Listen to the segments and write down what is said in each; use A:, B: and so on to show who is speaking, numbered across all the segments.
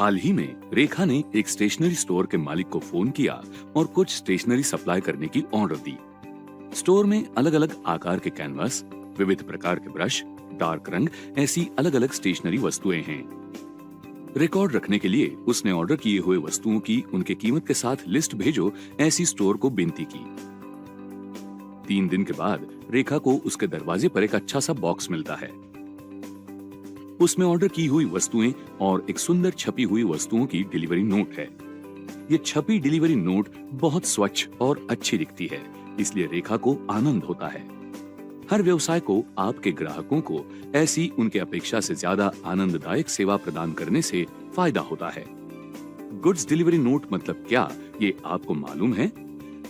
A: हाल ही में रेखा ने एक स्टेशनरी स्टोर के मालिक को फोन किया और कुछ स्टेशनरी सप्लाई करने की ऑर्डर दी। स्टोर में अलग अलग आकार के कैनवास, विविध प्रकार के ब्रश, डार्क रंग, ऐसी अलग अलग स्टेशनरी वस्तुएं हैं। रिकॉर्ड रखने के लिए उसने ऑर्डर किए हुए वस्तुओं की उनके कीमत के साथ लिस्ट भेजो, ऐसी स्टोर को विनती की। 3 दिन के बाद रेखा को उसके दरवाजे पर एक अच्छा सा बॉक्स मिलता है। उसमें ऑर्डर की हुई वस्तुएं और एक सुंदर छपी हुई वस्तुओं की डिलीवरी नोट है। ये छपी डिलीवरी नोट बहुत स्वच्छ और अच्छी दिखती है, इसलिए रेखा को आनंद होता है। हर व्यवसाय को आपके ग्राहकों को ऐसी उनके अपेक्षा से ज्यादा आनंददायक सेवा प्रदान करने से फायदा होता है। गुड्स डिलीवरी नोट मतलब क्या, ये आपको मालूम है?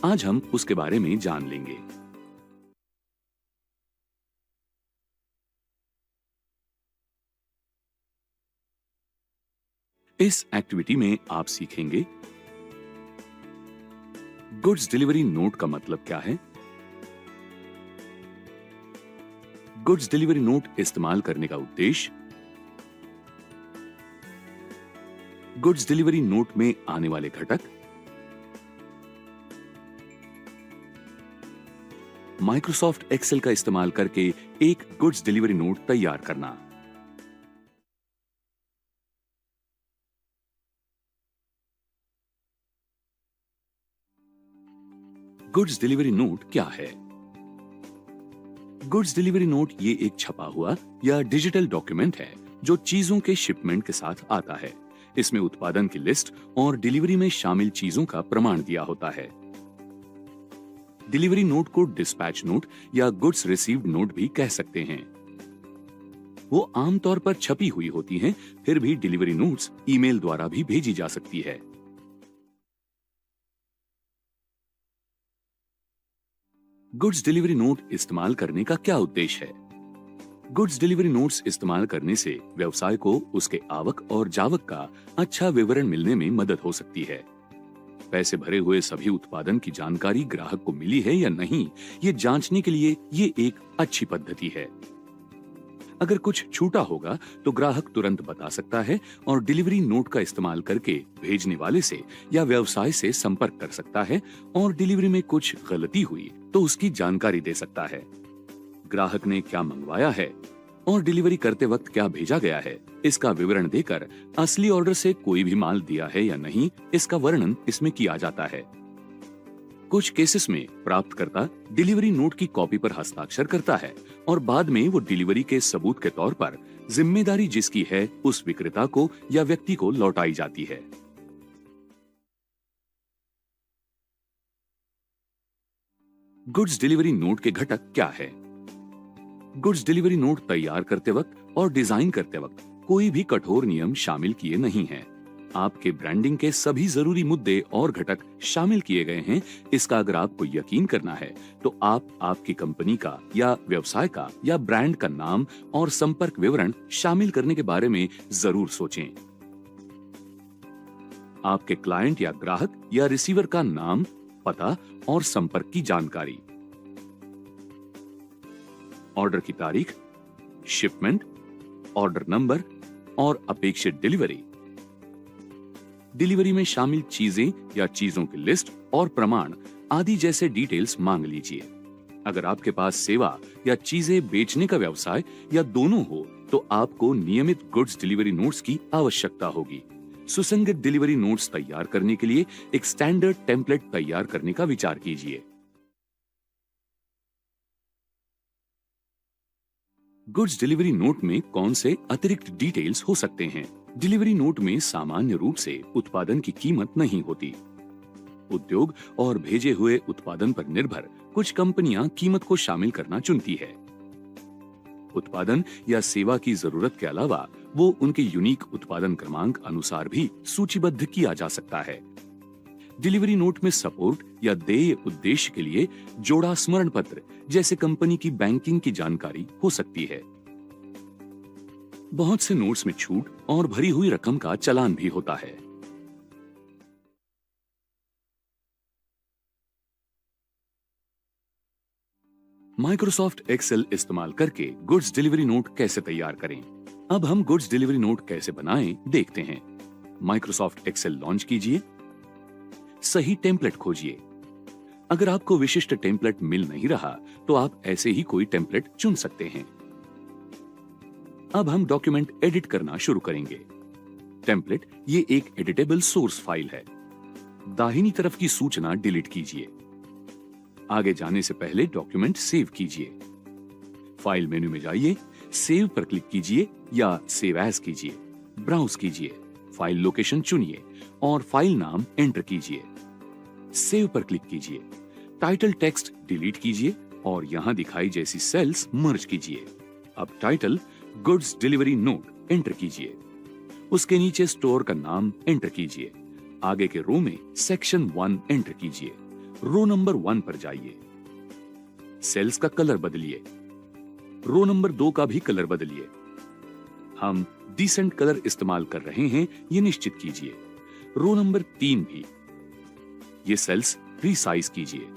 A: आज हम उसके बारे में जान लेंगे। इस एक्टिविटी में आप सीखेंगे गुड्स डिलीवरी नोट का मतलब क्या है, गुड्स डिलीवरी नोट इस्तेमाल करने का उद्देश्य, गुड्स डिलीवरी नोट में आने वाले घटक, माइक्रोसॉफ्ट एक्सेल का इस्तेमाल करके एक गुड्स डिलीवरी नोट तैयार करना। गुड्स डिलीवरी नोट क्या है? गुड्स डिलीवरी नोट ये एक छपा हुआ या डिजिटल डॉक्यूमेंट है जो चीजों के शिपमेंट के साथ आता है। इसमें उत्पादन की लिस्ट और डिलीवरी में शामिल चीजों का प्रमाण दिया होता है। डिलीवरी नोट को डिस्पैच नोट या गुड्स रिसीव्ड नोट भी कह सकते हैं। वो आमतौर पर छपी हुई होती हैं, फिर भी डिलीवरी नोट्स ईमेल द्वारा भी भेजी जा सकती है। गुड्स डिलीवरी नोट इस्तेमाल करने का क्या उद्देश्य है? गुड्स डिलीवरी नोट्स इस्तेमाल करने से व्यवसाय को उसके आवक और जावक का अच्छा विवरण मिलने में मदद हो सकती है। पैसे भरे हुए सभी उत्पादन की जानकारी ग्राहक को मिली है या नहीं, ये जांचने के लिए ये एक अच्छी पद्धति है। अगर कुछ छूटा होगा तो ग्राहक तुरंत बता सकता है और डिलीवरी नोट का इस्तेमाल करके भेजने वाले से या व्यवसाय से संपर्क कर सकता है और डिलीवरी में कुछ गलती हुई तो उसकी जानकारी दे सकता है। ग्राहक ने क्या मंगवाया है और डिलीवरी करते वक्त क्या भेजा गया है, इसका विवरण देकर असली ऑर्डर से कोई भी माल दिया है या नहीं, इसका वर्णन इसमें किया जाता है। कुछ केसेस में प्राप्तकर्ता डिलीवरी नोट की कॉपी पर हस्ताक्षर करता है और बाद में वो डिलीवरी के सबूत के तौर पर जिम्मेदारी जिसकी है उस विक्रेता को या व्यक्ति को लौटाई जाती है। गुड्स डिलीवरी नोट के घटक क्या है? गुड्स डिलीवरी नोट तैयार करते वक्त और डिजाइन करते वक्त कोई भी कठोर नियम शामिल किए नहीं हैं। आपके ब्रांडिंग के सभी जरूरी मुद्दे और घटक शामिल किए गए हैं। इसका अगर आपको यकीन करना है तो आप आपकी कंपनी का या व्यवसाय का या ब्रांड का नाम और संपर्क विवरण शामिल करने के बारे में जरूर सोचें। आपके क्लाइंट या ग्राहक या रिसीवर का नाम, पता और संपर्क की जानकारी, ऑर्डर की तारीख, शिपमेंट, ऑर्डर नंबर और अपेक्षित डिलीवरी, डिलीवरी में शामिल चीजें या चीजों की लिस्ट और प्रमाण आदि जैसे डिटेल्स मांग लीजिए। अगर आपके पास सेवा या चीजें बेचने का व्यवसाय या दोनों हो तो आपको नियमित गुड्स डिलीवरी नोट्स की आवश्यकता होगी। सुसंगत डिलीवरी नोट्स तैयार करने के लिए एक स्टैंडर्ड टेम्पलेट तैयार करने का विचार कीजिए। गुड्स डिलीवरी नोट में कौन से अतिरिक्त डिटेल्स हो सकते हैं? डिलीवरी नोट में सामान्य रूप से उत्पादन की कीमत नहीं होती। उद्योग और भेजे हुए उत्पादन पर निर्भर कुछ कंपनियां कीमत को शामिल करना चुनती है। उत्पादन या सेवा की जरूरत के अलावा वो उनके यूनिक उत्पादन क्रमांक अनुसार भी सूचीबद्ध किया जा सकता है। डिलीवरी नोट में सपोर्ट या देय उद्देश्य के लिए जोड़ा स्मरण पत्र जैसे कंपनी की बैंकिंग की जानकारी हो सकती है। बहुत से नोट्स में छूट और भरी हुई रकम का चालान भी होता है। माइक्रोसॉफ्ट एक्सेल इस्तेमाल करके गुड्स डिलीवरी नोट कैसे तैयार करें? अब हम गुड्स डिलीवरी नोट कैसे बनाएं देखते हैं। माइक्रोसॉफ्ट एक्सेल लॉन्च कीजिए। सही टेम्पलेट खोजिए। अगर आपको विशिष्ट टेम्पलेट मिल नहीं रहा तो आप ऐसे ही कोई टेम्पलेट चुन सकते हैं। अब हम डॉक्यूमेंट एडिट करना शुरू करेंगे। टेम्पलेट ये एक एडिटेबल सोर्स फाइल है। दाहिनी तरफ की सूचना डिलीट कीजिए। आगे जाने से पहले डॉक्यूमेंट सेव कीजिए। फाइल मेन्यू में जाइए, सेव पर क्लिक कीजिए या सेव एज कीजिए। ब्राउज कीजिए, फाइल लोकेशन चुनिए और फाइल नाम एंटर कीजिए। सेव पर क्लिक कीजिए। टाइटल टेक्स्ट डिलीट कीजिए और यहां दिखाई जैसी सेल्स मर्ज कीजिए। अब title goods delivery note enter कीजिए। उसके नीचे स्टोर का नाम एंटर कीजिए। आगे के रो में सेक्शन 1 एंटर कीजिए। रो नंबर 1 पर जाइए। सेल्स का कलर बदलिए। रो नंबर 2 का भी कलर बदलिए। हम डिसेंट कलर इस्तेमाल कर रहे हैं, ये निश्चित कीजिए। रो नंबर 3 भी। ये सेल्स रीसाइज कीजिए।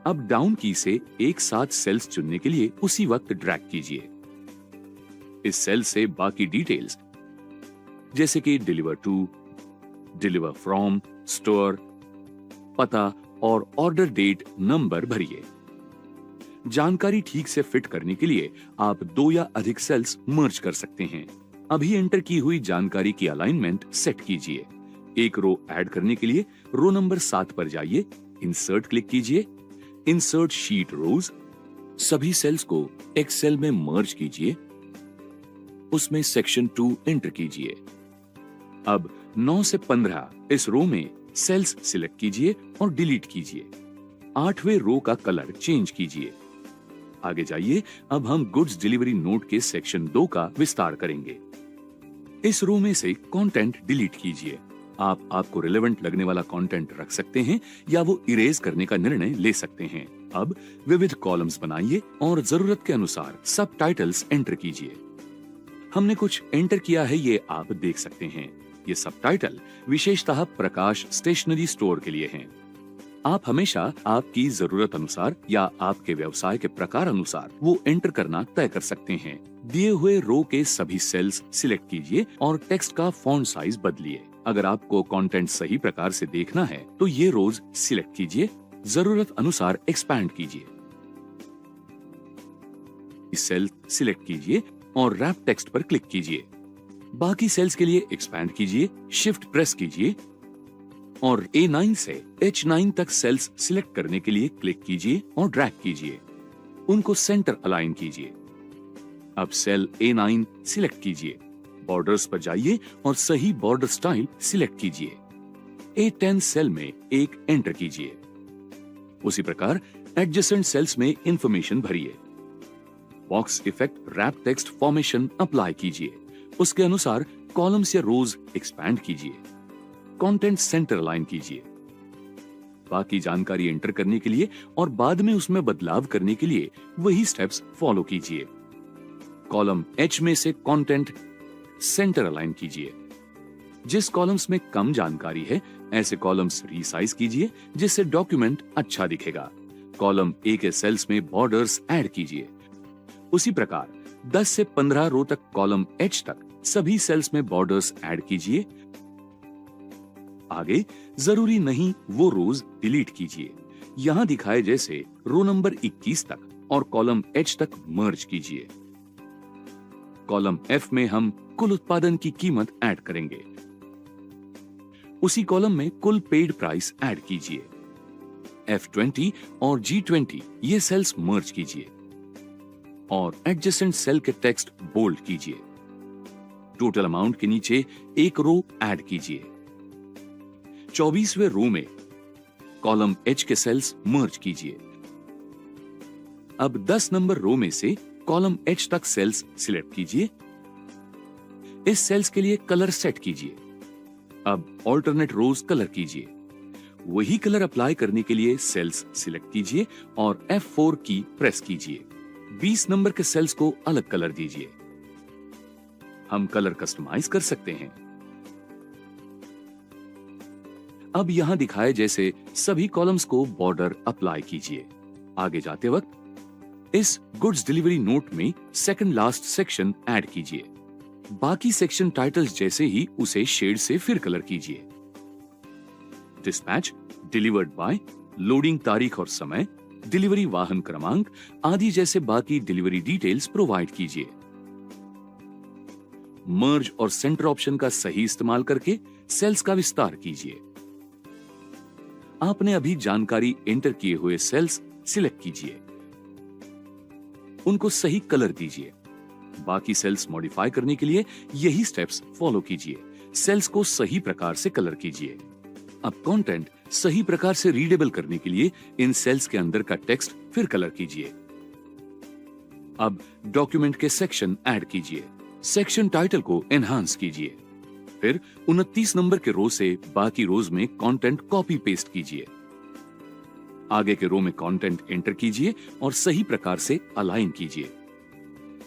A: अब डाउन की से एक साथ सेल्स चुनने के लिए उसी वक्त ड्रैग कीजिए। इस सेल से बाकी डिटेल्स जैसे कि deliver to, deliver from, store, पता और ऑर्डर डेट नंबर भरिए। जानकारी ठीक से फिट करने के लिए आप 2 या अधिक सेल्स मर्ज कर सकते हैं। अभी एंटर की हुई जानकारी की अलाइनमेंट सेट कीजिए। एक रो ऐड करने के लिए रो नंबर 7 पर जाइए, इंसर्ट क्लिक कीजिए। इंसर्ट शीट रोज। सभी सेल्स को एक्सेल में मर्ज कीजिए। उसमें सेक्शन 2 एंटर कीजिए। अब 9 से 15 इस रो में सेल्स सिलेक्ट कीजिए और डिलीट कीजिए। 8वें रो का कलर चेंज कीजिए। आगे जाइए। अब हम गुड्स डिलीवरी नोट के सेक्शन 2 का विस्तार करेंगे। इस रो में से कंटेंट डिलीट कीजिए। आप आपको रिलेवेंट लगने वाला कंटेंट रख सकते हैं या वो इरेज करने का निर्णय ले सकते हैं। अब विविध कॉलम्स बनाइए और जरूरत के अनुसार सब टाइटल्स एंटर कीजिए। हमने कुछ एंटर किया है, ये आप देख सकते हैं। ये सब टाइटल विशेषतः प्रकाश स्टेशनरी स्टोर के लिए हैं। आप हमेशा आपकी जरूरत अनुसार या आपके व्यवसाय के प्रकार अनुसार वो एंटर करना तय कर सकते हैं। दिए हुए रो के सभी सेल्स सिलेक्ट कीजिए और टेक्स्ट का फॉन्ट साइज बदलिए। अगर आपको कंटेंट सही प्रकार से देखना है तो ये रोज सिलेक्ट कीजिए, जरूरत अनुसार एक्सपैंड कीजिए। इस सेल सिलेक्ट कीजिए और रैप टेक्स्ट पर क्लिक कीजिए। बाकी सेल्स के लिए एक्सपैंड कीजिए, शिफ्ट प्रेस कीजिए और A9 से H9 तक सेल्स सिलेक्ट करने के लिए क्लिक कीजिए और ड्रैग कीजिए। उनको सेंटर अलाइन कीजिए। अब सेल A9 सिलेक्ट कीजिए। बॉर्डर्स पर जाइए और सही बॉर्डर स्टाइल सिलेक्ट कीजिए। A10 सेल में एक एंटर कीजिए। उसी प्रकार एडजेसेंट सेल्स में इंफॉर्मेशन भरिए। Box effect wrap text formation apply कीजिए। उसके अनुसार कॉलम्स या रोज एक्सपैंड कीजिए। कंटेंट सेंटर अलाइन कीजिए। बाकी जानकारी एंटर करने के लिए और बाद में उसमें बदलाव करने के लिए वही स्टेप्स फॉलो कीजिए। कॉलम H में से कंटेंट सेंटर अलाइन कीजिए। जिस कॉलम्स में कम जानकारी है ऐसे कॉलम्स रीसाइज कीजिए जिससे डॉक्यूमेंट अच्छा दिखेगा। कॉलम A के सेल्स में बॉर्डर्स ऐड कीजिए। उसी प्रकार 10 से 15 रो तक कॉलम H तक सभी सेल्स में बॉर्डर्स ऐड कीजिए। आगे जरूरी नहीं वो रोज डिलीट कीजिए। यहां दिखाए जैसे रो नंबर 21 तक और कॉलम H तक मर्ज कीजिए। कॉलम F में हम कुल उत्पादन की कीमत ऐड करेंगे। उसी कॉलम में कुल पेड प्राइस ऐड कीजिए। F20 और G20 ये सेल्स मर्ज कीजिए और एडजेसेंट सेल के टेक्स्ट बोल्ड कीजिए। टोटल अमाउंट के नीचे एक रो ऐड कीजिए। 24वें रो में कॉलम H के सेल्स मर्ज कीजिए। अब 10 नंबर रो में से कॉलम H तक सेल्स सिलेक्ट कीजिए। इस सेल्स के लिए कलर सेट कीजिए। अब ऑल्टरनेट रोज कलर कीजिए। वही कलर अप्लाई करने के लिए सेल्स सिलेक्ट कीजिए और F4 की प्रेस कीजिए। 20 नंबर के सेल्स को अलग कलर दीजिए। हम कलर कस्टमाइज कर सकते हैं। अब यहां दिखाए जैसे सभी कॉलम्स को बॉर्डर अप्लाई कीजिए। आगे जाते वक्त इस गुड्स डिलीवरी नोट में सेकंड लास्ट सेक्शन ऐड कीजिए। बाकी सेक्शन टाइटल्स जैसे ही उसे शेड से फिर कलर कीजिए। डिस्पैच, डिलीवर्ड बाय, लोडिंग तारीख और समय, डिलीवरी वाहन क्रमांक आदि जैसे बाकी डिलीवरी डिटेल्स प्रोवाइड कीजिए। मर्ज और सेंटर ऑप्शन का सही इस्तेमाल करके सेल्स का विस्तार कीजिए। आपने अभी जानकारी एंटर किए हुए सेल्स सिलेक्ट कीजिए, उनको सही कलर दीजिए। बाकी सेल्स मॉडिफाई करने के लिए यही स्टेप्स फॉलो कीजिए। सेल्स को सही प्रकार से कलर कीजिए। अब कंटेंट सही प्रकार से रीडेबल करने के लिए इन सेल्स के अंदर का टेक्स्ट फिर कलर कीजिए। अब डॉक्यूमेंट के सेक्शन ऐड कीजिए। सेक्शन टाइटल को एनहांस कीजिए। फिर 29 नंबर के रो से बाकी रोज में कंटेंट कॉपी पेस्ट कीजिए। आगे के रो में कंटेंट एंटर कीजिए और सही प्रकार से अलाइन कीजिए।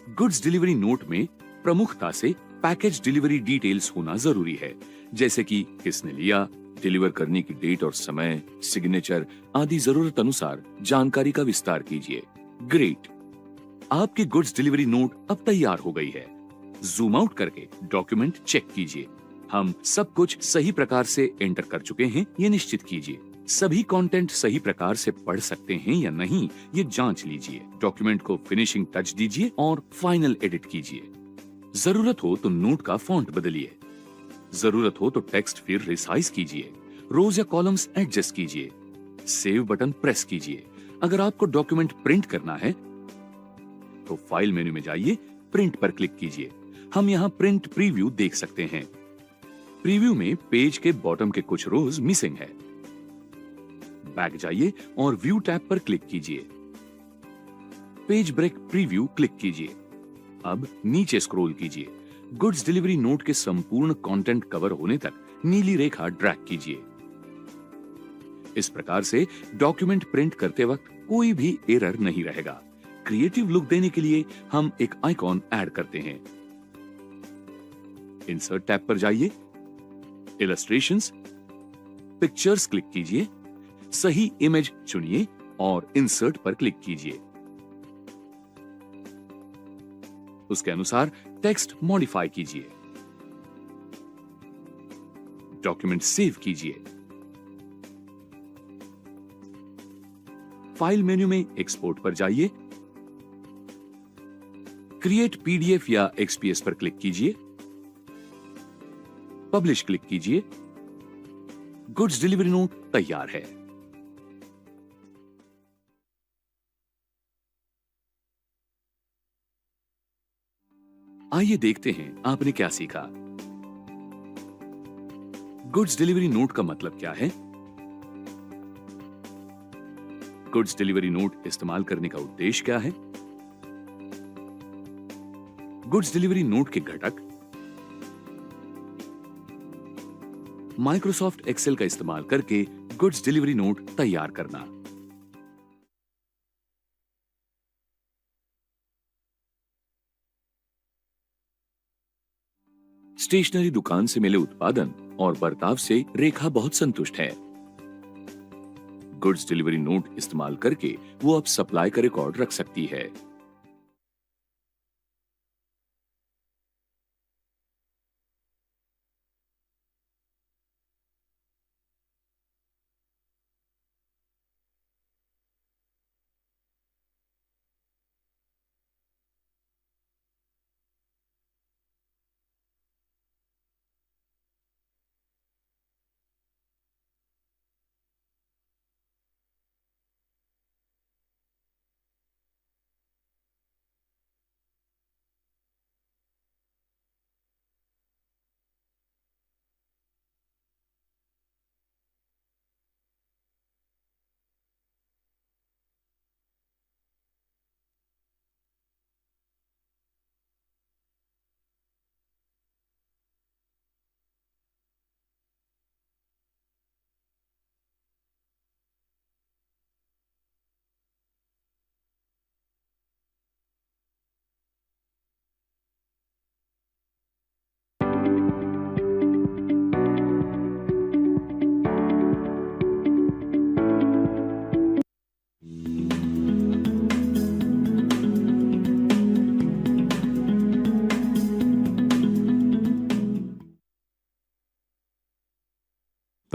A: गुड्स डिलीवरी नोट में प्रमुखता से पैकेज डिलीवरी डिटेल्स होना जरूरी है, जैसे कि किसने लिया, डिलीवर करने की डेट और समय, सिग्नेचर आदि जरूरत अनुसार जानकारी का विस्तार कीजिए। ग्रेट! आपकी गुड्स डिलीवरी नोट अब तैयार हो गई है। जूम आउट करके डॉक्यूमेंट चेक कीजिए। हम सब कुछ सही प्रकार से एंटर कर चुके हैं, ये निश्चित कीजिए। सभी कंटेंट सही प्रकार से पढ़ सकते हैं या नहीं, ये जांच लीजिए। डॉक्यूमेंट को फिनिशिंग टच दीजिए और फाइनल एडिट कीजिए। जरूरत हो तो नोट का फॉन्ट बदलिए। जरूरत हो तो टेक्स्ट फिर रिसाइज कीजिए। रोज या कॉलम्स एडजस्ट कीजिए। सेव बटन प्रेस कीजिए। अगर आपको डॉक्यूमेंट प्रिंट करना है तो फाइल मेन्यू में जाइए, प्रिंट पर क्लिक कीजिए। हम यहाँ प्रिंट प्रीव्यू देख सकते हैं। प्रीव्यू में पेज के बॉटम के कुछ रोज मिसिंग है। बैक जाइए और व्यू टैब पर क्लिक कीजिए। पेज ब्रेक प्रीव्यू क्लिक कीजिए। अब नीचे स्क्रॉल कीजिए। गुड्स डिलीवरी नोट के संपूर्ण कंटेंट कवर होने तक नीली रेखा ड्रैग कीजिए। इस प्रकार से डॉक्यूमेंट प्रिंट करते वक्त कोई भी एरर नहीं रहेगा। क्रिएटिव लुक देने के लिए हम एक आइकॉन ऐड करते हैं। इंसर्ट टैब पर जाइए, इलस्ट्रेशंस, पिक्चर्स क्लिक कीजिए, सही इमेज चुनिए और इंसर्ट पर क्लिक कीजिए। उसके अनुसार टेक्स्ट मॉडिफाई कीजिए। डॉक्यूमेंट सेव कीजिए। फाइल मेन्यू में एक्सपोर्ट पर जाइए, क्रिएट पीडीएफ या एक्सपीएस पर क्लिक कीजिए, पब्लिश क्लिक कीजिए। गुड्स डिलीवरी नोट तैयार है। आइए देखते हैं आपने क्या सीखा। गुड्स डिलीवरी नोट का मतलब क्या है? गुड्स डिलीवरी नोट इस्तेमाल करने का उद्देश्य क्या है? गुड्स डिलीवरी नोट के घटक, माइक्रोसॉफ्ट एक्सेल का इस्तेमाल करके गुड्स डिलीवरी नोट तैयार करना। स्टेशनरी दुकान से मिले उत्पादन और बर्ताव से रेखा बहुत संतुष्ट है। गुड्स डिलीवरी नोट इस्तेमाल करके वो अब सप्लाई का रिकॉर्ड रख सकती है।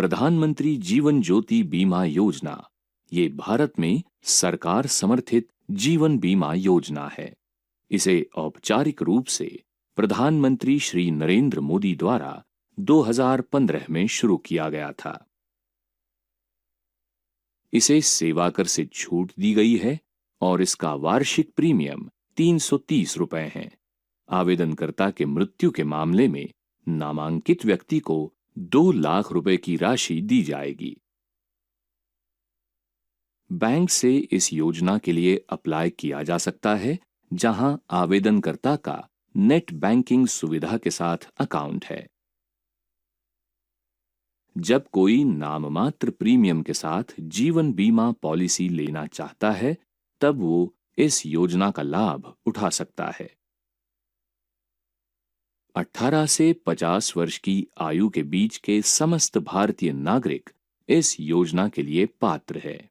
B: प्रधानमंत्री जीवन ज्योति बीमा योजना ये भारत में सरकार समर्थित जीवन बीमा योजना है। इसे औपचारिक रूप से प्रधानमंत्री श्री नरेंद्र मोदी द्वारा 2015 में शुरू किया गया था। इसे सेवा कर से छूट दी गई है और इसका वार्षिक प्रीमियम 330 रुपए है। आवेदनकर्ता के मृत्यु के मामले में नामांकित व्यक्ति को 2 लाख रुपए की राशि दी जाएगी। बैंक से इस योजना के लिए अप्लाई किया जा सकता है जहां आवेदनकर्ता का नेट बैंकिंग सुविधा के साथ अकाउंट है। जब कोई नाममात्र प्रीमियम के साथ जीवन बीमा पॉलिसी लेना चाहता है, तब वो इस योजना का लाभ उठा सकता है। 18 से 50 वर्ष की आयु के बीच के समस्त भारतीय नागरिक इस योजना के लिए पात्र है।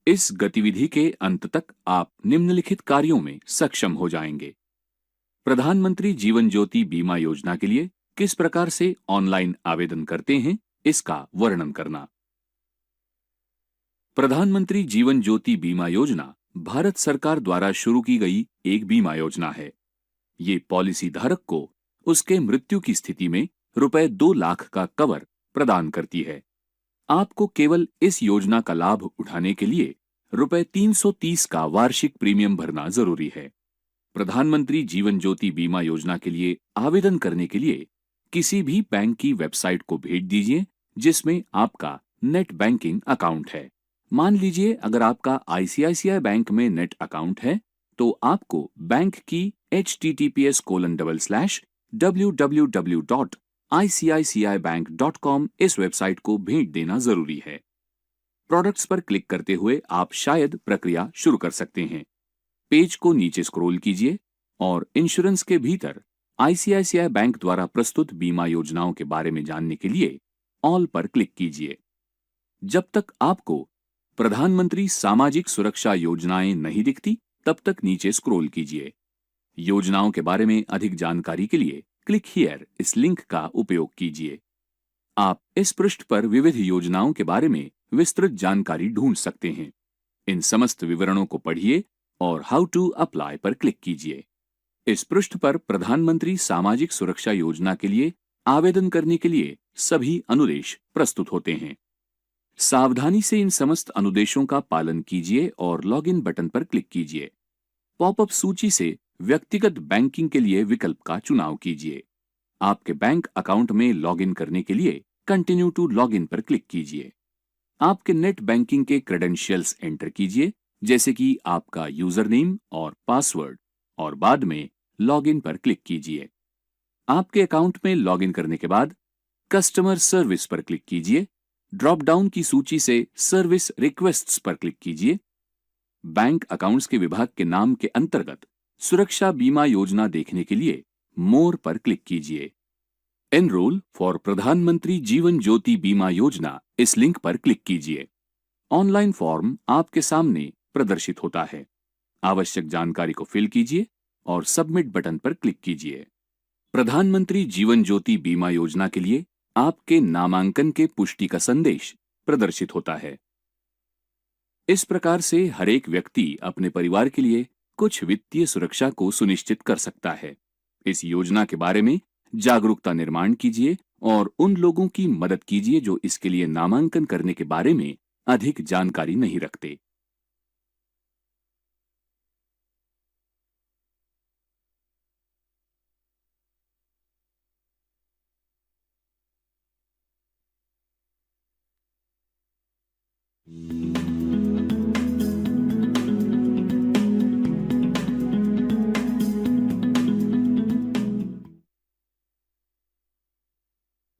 A: इस गतिविधि के अंत तक आप निम्नलिखित कार्यों में सक्षम हो जाएंगे। प्रधानमंत्री जीवन ज्योति बीमा योजना के लिए किस प्रकार से ऑनलाइन आवेदन करते हैं, इसका वर्णन करना। प्रधानमंत्री जीवन ज्योति बीमा योजना भारत सरकार द्वारा शुरू की गई एक बीमा योजना है। ये पॉलिसी धारक को उसके मृत्यु की स्थिति में रुपए 2 लाख का कवर प्रदान करती है। आपको केवल इस योजना का लाभ उठाने के लिए रुपए 330 का वार्षिक प्रीमियम भरना जरूरी है। प्रधानमंत्री जीवन ज्योति बीमा योजना के लिए आवेदन करने के लिए किसी भी बैंक की वेबसाइट को भेज दीजिए जिसमें आपका नेट बैंकिंग अकाउंट है। मान लीजिए अगर आपका आईसीआईसीआई बैंक में नेट अकाउंट है तो आपको बैंक की https://www.icicibank.com इस वेबसाइट को भेज देना जरूरी है। प्रोडक्ट्स पर क्लिक करते हुए आप शायद प्रक्रिया शुरू कर सकते हैं। पेज को नीचे स्क्रॉल कीजिए और इंश्योरेंस के भीतर आईसीआईसीआई बैंक द्वारा प्रस्तुत बीमा योजनाओं के बारे में जानने के लिए ऑल पर क्लिक कीजिए। जब तक आपको प्रधानमंत्री सामाजिक सुरक्षा योजनाएं नहीं दिखती, तब तक नीचे स्क्रॉल कीजिए। योजनाओं के बारे में अधिक जानकारी के लिए क्लिक हियर इस लिंक का उपयोग कीजिए। आप इस पृष्ठ पर विविध योजनाओं के बारे में विस्तृत जानकारी ढूंढ सकते हैं। इन समस्त विवरणों को पढ़िए और हाउ टू अप्लाई पर क्लिक कीजिए। इस पृष्ठ पर प्रधानमंत्री सामाजिक सुरक्षा योजना के लिए आवेदन करने के लिए सभी अनुदेश प्रस्तुत होते हैं। सावधानी से इन समस्त अनुदेशों का पालन कीजिए और लॉगिन बटन पर क्लिक कीजिए। पॉपअप सूची से व्यक्तिगत बैंकिंग के लिए विकल्प का चुनाव कीजिए। आपके बैंक अकाउंट में लॉगिन करने के लिए कंटिन्यू टू लॉगिन पर क्लिक कीजिए। आपके नेट बैंकिंग के क्रेडेंशियल्स एंटर कीजिए, जैसे कि आपका यूजर नेम और पासवर्ड, और बाद में लॉगिन पर क्लिक कीजिए। आपके अकाउंट में लॉगिन करने के बाद कस्टमर सर्विस पर क्लिक कीजिए। ड्रॉप डाउन की सूची से सर्विस रिक्वेस्ट्स पर क्लिक कीजिए। बैंक अकाउंट्स के विभाग के नाम के अंतर्गत सुरक्षा बीमा योजना देखने के लिए मोर पर क्लिक कीजिए। एनरोल फॉर प्रधानमंत्री जीवन ज्योति बीमा योजना इस लिंक पर क्लिक कीजिए। ऑनलाइन फॉर्म आपके सामने प्रदर्शित होता है। आवश्यक जानकारी को फिल कीजिए और सबमिट बटन पर क्लिक कीजिए। प्रधानमंत्री जीवन ज्योति बीमा योजना के लिए आपके नामांकन के पुष्टि का संदेश प्रदर्शित होता है। इस प्रकार से हर एक व्यक्ति अपने परिवार के लिए कुछ वित्तीय सुरक्षा को सुनिश्चित कर सकता है। इस योजना के बारे में जागरूकता निर्माण कीजिए और उन लोगों की मदद कीजिए जो इसके लिए नामांकन करने के बारे में अधिक जानकारी नहीं रखते।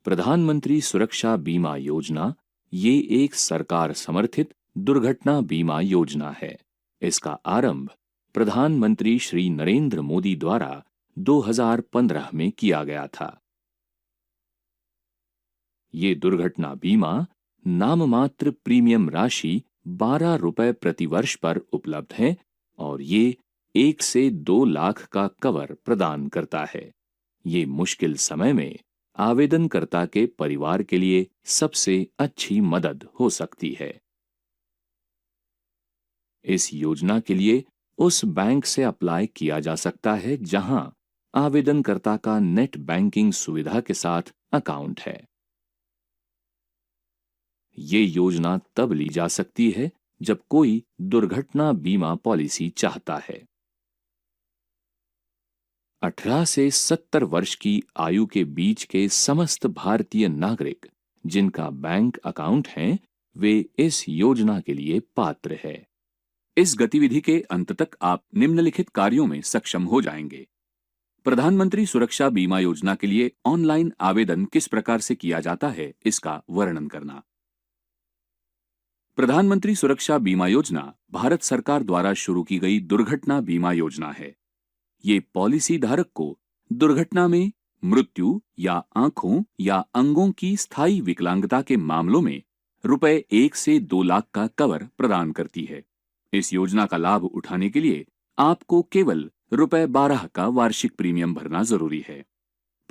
A: प्रधानमंत्री सुरक्षा बीमा योजना ये एक सरकार समर्थित दुर्घटना बीमा योजना है। इसका आरंभ प्रधानमंत्री श्री नरेंद्र मोदी द्वारा 2015 में किया गया था। ये दुर्घटना बीमा नाममात्र प्रीमियम राशि 12 रुपए प्रति वर्ष पर उपलब्ध है और ये 1 से 2 लाख का कवर प्रदान करता है। ये मुश्किल समय में
B: आवेदनकर्ता के परिवार के लिए सबसे अच्छी मदद हो सकती है। इस योजना के लिए उस बैंक से अप्लाई किया जा सकता है जहां आवेदनकर्ता का नेट बैंकिंग सुविधा के साथ अकाउंट है। ये योजना तब ली जा सकती है जब कोई दुर्घटना बीमा पॉलिसी चाहता है। 18 से 70 वर्ष की आयु के बीच के समस्त भारतीय नागरिक जिनका बैंक अकाउंट है, वे इस योजना के लिए पात्र है।
A: इस गतिविधि के अंत तक आप निम्नलिखित कार्यों में सक्षम हो जाएंगे। प्रधानमंत्री सुरक्षा बीमा योजना के लिए ऑनलाइन आवेदन किस प्रकार से किया जाता है, इसका वर्णन करना। प्रधानमंत्री सुरक्षा बीमा योजना भारत सरकार द्वारा शुरू की गई दुर्घटना बीमा योजना है। ये पॉलिसी धारक को दुर्घटना में मृत्यु या आंखों या अंगों की स्थायी विकलांगता के मामलों में रुपए 1 से 2 लाख का कवर प्रदान करती है। इस योजना का लाभ उठाने के लिए आपको केवल रुपए 12 का वार्षिक प्रीमियम भरना जरूरी है।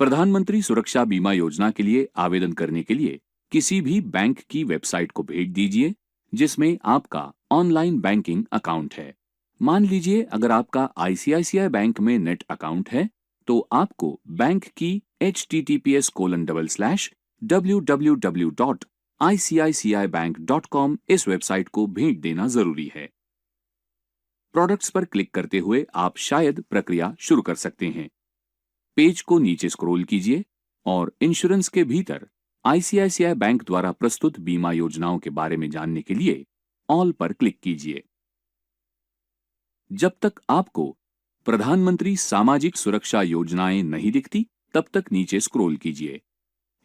A: प्रधानमंत्री सुरक्षा बीमा योजना के लिए आवेदन करने के लिए किसी भी बैंक की वेबसाइट को भेज दीजिए जिसमें आपका ऑनलाइन बैंकिंग अकाउंट है। मान लीजिए अगर आपका आईसीआईसीआई बैंक में नेट अकाउंट है तो आपको बैंक की https://www.icicibank.com इस वेबसाइट को भेज देना जरूरी है। प्रोडक्ट्स पर क्लिक करते हुए आप शायद प्रक्रिया शुरू कर सकते हैं। पेज को नीचे स्क्रॉल कीजिए और इंश्योरेंस के भीतर आईसीआईसीआई बैंक द्वारा प्रस्तुत बीमा योजनाओं के बारे में जानने के लिए ऑल पर क्लिक कीजिए। जब तक आपको प्रधानमंत्री सामाजिक सुरक्षा योजनाएं नहीं दिखती, तब तक नीचे स्क्रॉल कीजिए।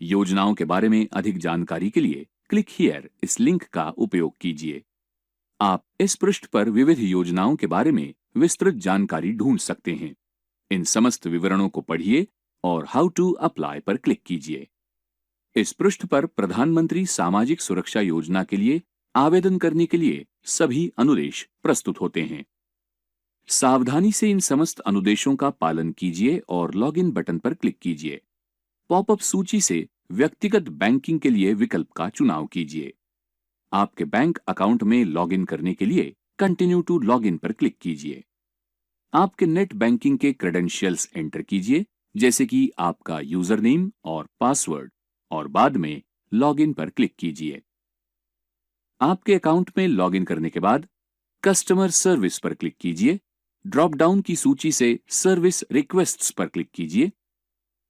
A: योजनाओं के बारे में अधिक जानकारी के लिए क्लिक हियर इस लिंक का उपयोग कीजिए। आप इस पृष्ठ पर विविध योजनाओं के बारे में विस्तृत जानकारी ढूंढ सकते हैं। इन समस्त विवरणों को पढ़िए और हाउ टू अप्लाई पर क्लिक कीजिए। इस पृष्ठ पर प्रधानमंत्री सामाजिक सुरक्षा योजना के लिए आवेदन करने के लिए सभी अनुदेश प्रस्तुत होते हैं। सावधानी से इन समस्त अनुदेशों का पालन कीजिए और लॉगिन बटन पर क्लिक कीजिए। पॉपअप सूची से व्यक्तिगत बैंकिंग के लिए विकल्प का चुनाव कीजिए। आपके बैंक अकाउंट में लॉगिन करने के लिए कंटिन्यू टू लॉगिन पर क्लिक कीजिए। आपके नेट बैंकिंग के क्रेडेंशियल्स एंटर कीजिए, जैसे कि आपका यूजर नेम और पासवर्ड, और बाद में लॉगिन पर क्लिक कीजिए। आपके अकाउंट में लॉगिन करने के बाद कस्टमर सर्विस पर क्लिक कीजिए। ड्रॉप डाउन की सूची से सर्विस रिक्वेस्ट्स पर क्लिक कीजिए।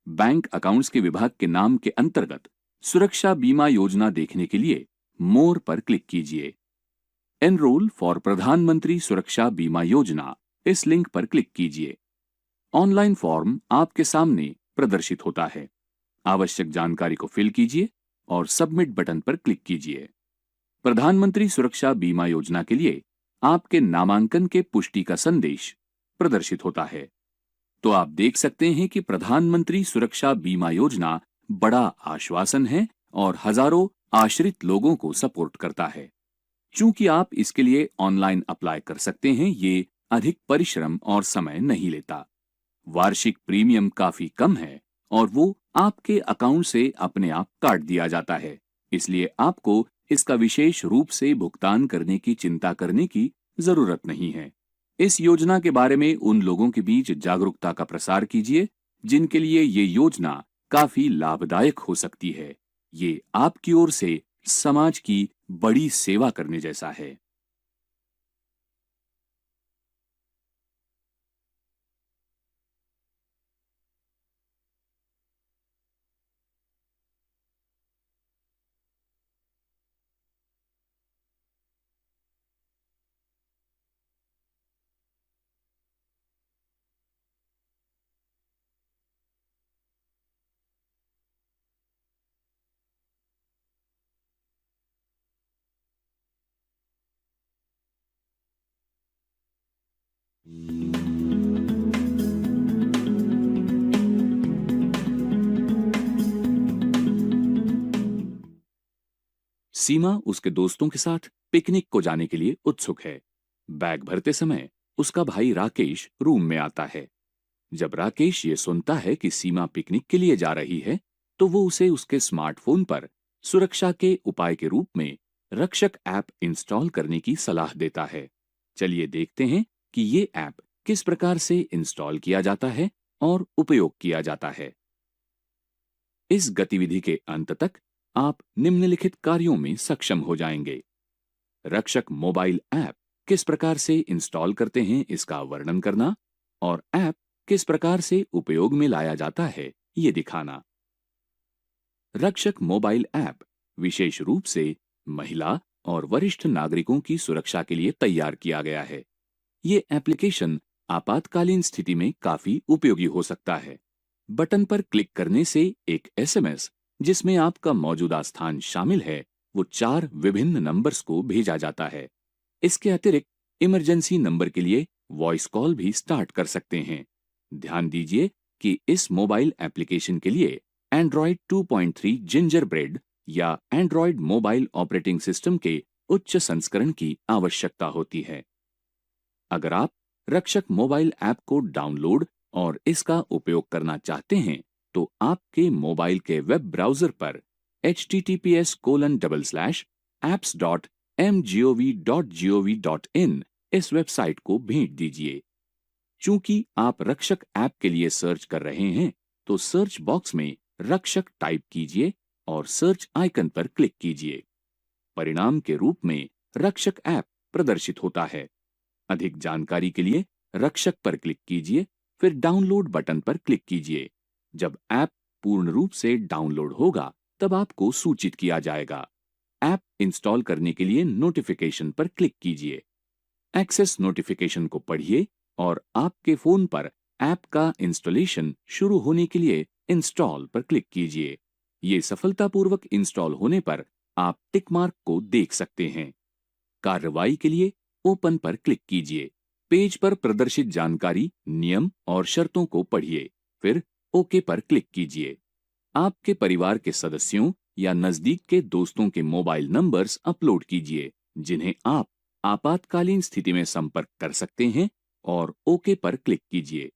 A: बैंक अकाउंट्स के विभाग के नाम के अंतर्गत सुरक्षा बीमा योजना देखने के लिए मोर पर क्लिक कीजिए। एनरोल फॉर प्रधानमंत्री सुरक्षा बीमा योजना इस लिंक पर क्लिक कीजिए। ऑनलाइन फॉर्म आपके सामने प्रदर्शित होता है। आवश्यक जानकारी को फिल कीजिए और सबमिट बटन पर क्लिक कीजिए। प्रधानमंत्री सुरक्षा बीमा योजना के लिए आपके नामांकन के पुष्टि का संदेश प्रदर्शित होता है। तो आप देख सकते हैं कि प्रधानमंत्री सुरक्षा बीमा योजना बड़ा आश्वासन है और हजारों आश्रित लोगों को सपोर्ट करता है। चूंकि आप इसके लिए ऑनलाइन अप्लाई कर सकते हैं, ये अधिक परिश्रम और समय नहीं लेता। वार्षिक प्रीमियम काफी कम है और वो आपके अकाउंट से अपने आप काट दिया जाता है, इसलिए आपको इसका विशेष रूप से भुगतान करने की चिंता करने की जरूरत नहीं है। इस योजना के बारे में उन लोगों के बीच जागरूकता का प्रसार कीजिए जिनके लिए ये योजना काफी लाभदायक हो सकती है। ये आपकी ओर से समाज की बड़ी सेवा करने जैसा है। सीमा उसके दोस्तों के साथ पिकनिक को जाने के लिए उत्सुक है। बैग भरते समय उसका भाई राकेश रूम में आता है। जब राकेश ये सुनता है कि सीमा पिकनिक के लिए जा रही है, तो वो उसे उसके स्मार्टफोन पर सुरक्षा के उपाय के रूप में रक्षक ऐप इंस्टॉल करने की सलाह देता है। चलिए देखते हैं कि ये ऐप किस प्रकार से इंस्टॉल किया जाता है और उपयोग किया जाता है। इस गतिविधि के अंत तक आप निम्नलिखित कार्यों में सक्षम हो जाएंगे। रक्षक मोबाइल ऐप किस प्रकार से इंस्टॉल करते हैं इसका वर्णन करना और ऐप किस प्रकार से उपयोग में लाया जाता है ये दिखाना। रक्षक मोबाइल ऐप विशेष रूप से महिला और वरिष्ठ नागरिकों की सुरक्षा के लिए तैयार किया गया है। ये एप्लीकेशन आपातकालीन स्थिति में काफी उपयोगी हो सकता है। बटन पर क्लिक करने से एक एसएमएस जिसमें आपका मौजूदा स्थान शामिल है वो 4 विभिन्न नंबर्स को भेजा जाता है। इसके अतिरिक्त इमरजेंसी नंबर के लिए वॉइस कॉल भी स्टार्ट कर सकते हैं। ध्यान दीजिए कि इस मोबाइल एप्लीकेशन के लिए एंड्रॉयड 2.3 जिंजरब्रेड या एंड्रॉयड मोबाइल ऑपरेटिंग सिस्टम के उच्च संस्करण की आवश्यकता होती है। अगर आप रक्षक मोबाइल ऐप को डाउनलोड और इसका उपयोग करना चाहते हैं तो आपके मोबाइल के वेब ब्राउजर पर https://apps.mgov.gov.in इस वेबसाइट को भेज दीजिए। चूंकि आप रक्षक ऐप के लिए सर्च कर रहे हैं तो सर्च बॉक्स में रक्षक टाइप कीजिए और सर्च आइकन पर क्लिक कीजिए। परिणाम के रूप में रक्षक ऐप प्रदर्शित होता है। अधिक जानकारी के लिए रक्षक पर क्लिक कीजिए, फिर डाउनलोड बटन पर क्लिक कीजिए। जब ऐप पूर्ण रूप से डाउनलोड होगा तब आपको सूचित किया जाएगा। ऐप इंस्टॉल करने के लिए नोटिफिकेशन पर क्लिक कीजिए। एक्सेस नोटिफिकेशन को पढ़िए और आपके फोन पर ऐप का इंस्टॉलेशन शुरू होने के लिए इंस्टॉल पर क्लिक कीजिए। ये सफलतापूर्वक इंस्टॉल होने पर आप टिक मार्क को देख सकते हैं। कार्रवाई के लिए ओपन पर क्लिक कीजिए। पेज पर प्रदर्शित जानकारी, नियम और शर्तों को पढ़िए, फिर ओके पर क्लिक कीजिए। आपके परिवार के सदस्यों या नजदीक के दोस्तों के मोबाइल नंबर्स अपलोड कीजिए जिन्हें आप आपातकालीन स्थिति में संपर्क कर सकते हैं और ओके पर क्लिक कीजिए।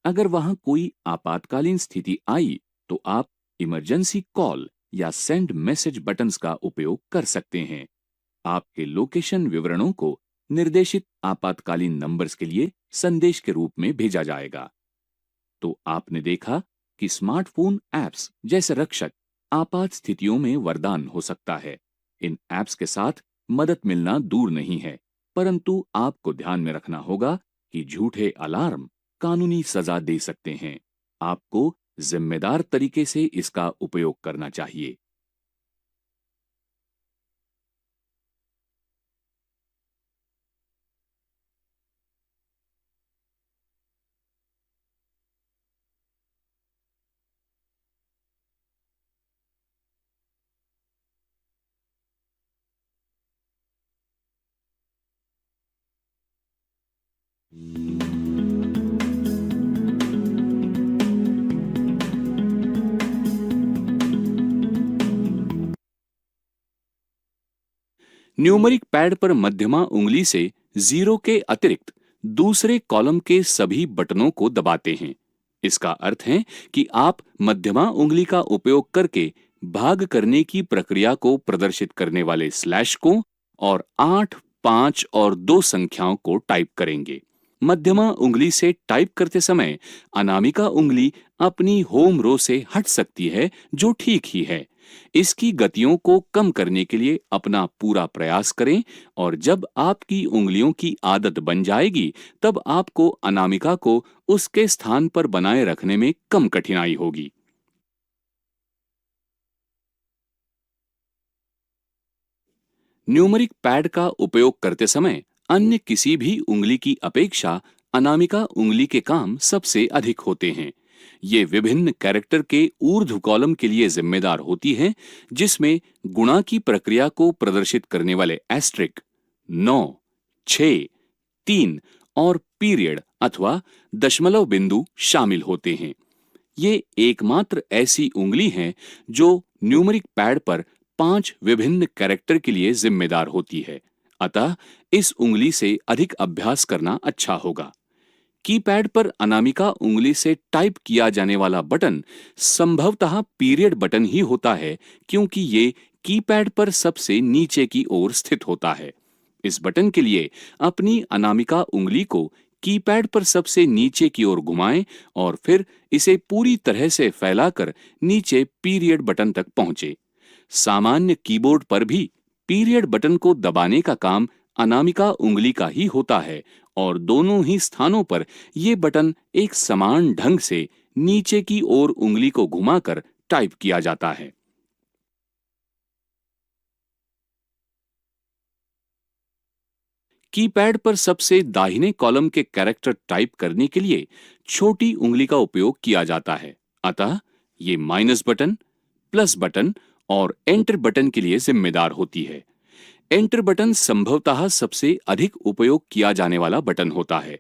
A: अगर वहां कोई आपातकालीन स्थिति आई तो आप इमरजेंसी कॉल या सेंड मैसेज बटन्स का उपयोग कर सकते हैं। आपके लोकेशन विवरणों को निर्देशित आपातकालीन नंबर्स के लिए संदेश के रूप में भेजा जाएगा। तो आपने देखा कि स्मार्टफोन ऐप्स जैसे रक्षक आपात स्थितियों में वरदान हो सकता है। इन ऐप्स के साथ मदद मिलना दूर नहीं है, परंतु आपको ध्यान में रखना होगा कि झूठे अलार्म कानूनी सजा दे सकते हैं। आपको जिम्मेदार तरीके से इसका उपयोग करना चाहिए। न्यूमरिक पैड पर मध्यमा उंगली से 0 के अतिरिक्त दूसरे कॉलम के सभी बटनों को दबाते हैं। इसका अर्थ है कि आप मध्यमा उंगली का उपयोग करके भाग करने की प्रक्रिया को प्रदर्शित करने वाले स्लैश को और 8, 5 और 2 संख्याओं को टाइप करेंगे। मध्यमा उंगली से टाइप करते समय अनामिका उंगली अपनी होम रो से हट सकती है, जो ठीक ही है। इसकी गतियों को कम करने के लिए अपना पूरा प्रयास करें और जब आपकी उंगलियों की आदत बन जाएगी तब आपको अनामिका को उसके स्थान पर बनाए रखने में कम कठिनाई होगी। न्यूमरिक पैड का उपयोग करते समय अन्य किसी भी उंगली की अपेक्षा अनामिका उंगली के काम सबसे अधिक होते हैं। ये विभिन्न कैरेक्टर के ऊर्ध्व कॉलम के लिए जिम्मेदार होती हैं, जिसमें गुणा की प्रक्रिया को प्रदर्शित करने वाले एस्ट्रिक, 9, 6, 3 और पीरियड अथवा दशमलव बिंदु शामिल होते हैं। ये एकमात्र ऐसी उंगली है जो न्यूमरिक पैड पर 5 विभिन्न कैरेक्टर के लिए जिम्मेदार होती है। अतः इस उंगली से अधिक अभ्यास करना अच्छा होगा। कीपैड पर अनामिका उंगली से टाइप किया जाने वाला बटन संभवतः पीरियड बटन ही होता है, क्योंकि ये कीपैड पर सबसे नीचे की ओर स्थित होता है। इस बटन के लिए अपनी अनामिका उंगली को कीपैड पर सबसे नीचे की ओर घुमाएं और फिर इसे पूरी तरह से फैलाकर नीचे पीरियड बटन तक पहुंचे। सामान्य कीबोर्ड पर भी पीरियड बटन को दबाने का काम अनामिका उंगली का ही होता है और दोनों ही स्थानों पर ये बटन एक समान ढंग से नीचे की ओर उंगली को घुमाकर टाइप किया जाता है। कीपैड पर सबसे दाहिने कॉलम के कैरेक्टर टाइप करने के लिए छोटी उंगली का उपयोग किया जाता है। अतः ये माइनस बटन, प्लस बटन और एंटर बटन के लिए जिम्मेदार होती है। एंटर बटन संभवतः सबसे अधिक उपयोग किया जाने वाला बटन होता है।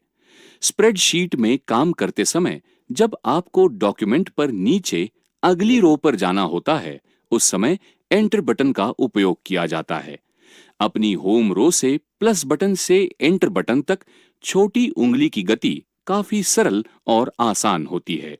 A: स्प्रेडशीट में काम करते समय जब आपको डॉक्यूमेंट पर नीचे अगली रो पर जाना होता है, उस समय एंटर बटन का उपयोग किया जाता है। अपनी होम रो से प्लस बटन से एंटर बटन तक छोटी उंगली की गति काफी सरल और आसान होती है।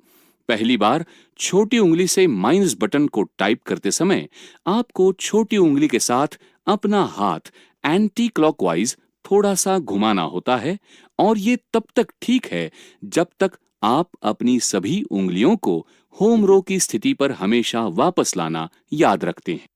A: पहली बार छोटी उंगली से माइनस बटन को टाइप करते समय आपको छोटी उंगली के साथ अपना हाथ एंटी क्लॉकवाइज थोड़ा सा घुमाना होता है और ये तब तक ठीक है जब तक आप अपनी सभी उंगलियों को होम रो की स्थिति पर हमेशा वापस लाना याद रखते हैं।